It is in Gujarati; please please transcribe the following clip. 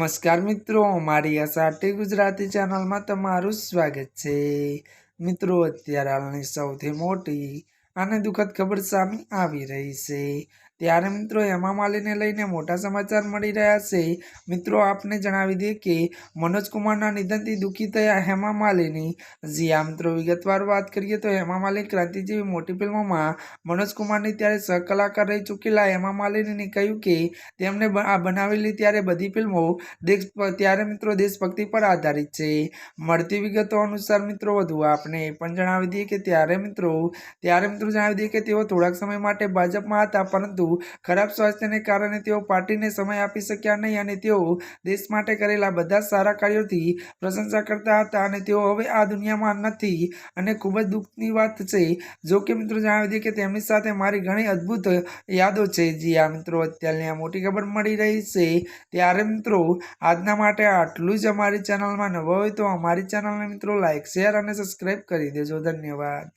નમસ્કાર મિત્રો, મારી આસાટી ગુજરાતી ચેનલમાં તમારું સ્વાગત છે। મિત્રો, અત્યારે હાલની સૌથી મોટી અને દુઃખદ ખબર સામે આવી રહી છે। ત્યારે મિત્રો હેમા માલિનીને લઈને મોટા સમાચાર મળી રહ્યા છે। મિત્રો, આપને જણાવી દઈએ કે મનોજ કુમારના નિધનથી દુઃખી થયા હેમા માલિની। જી હા મિત્રો, વિગતવાર વાત કરીએ તો હેમા માલિની ક્રાંતિ જેવી મોટી ફિલ્મોમાં મનોજ કુમારની ત્યારે સહકલાકાર રહી ચૂકેલા હેમા માલિનીને કહ્યું કે તેમણે બનાવેલી ત્યારે બધી ફિલ્મો ત્યારે મિત્રો દેશભક્તિ પર આધારિત છે। મળતી વિગતો અનુસાર મિત્રો વધુ આપણે એ પણ જણાવી દઈએ કે ત્યારે મિત્રો જણાવી દઈએ કે તેઓ થોડાક સમય માટે ભાજપમાં હતા, પરંતુ ખરાબ સ્વાસ્થ્યને કારણે તેઓ પાર્ટીને સમય આપી શક્યા નહીં અને તેઓ દેશ માટે કરેલા બધા સારા કાર્યોથી પ્રશંસા કરતા હતા અને તેઓ હવે આ દુનિયામાં નથી અને ખૂબ જ દુઃખની વાત છે। જો કે મિત્રો જણાવી દઈએ કે તેમની સાથે મારી ઘણી અદ્ભુત યાદો છે। જી હા મિત્રો, અત્યારની આ મોટી ખબર મળી રહી છે। ત્યારે મિત્રો આજના માટે આટલું જ। અમારી ચેનલમાં નવા હોય તો અમારી ચેનલને મિત્રો લાઈક, શેર અને સબસ્ક્રાઈબ કરી દેજો। ધન્યવાદ।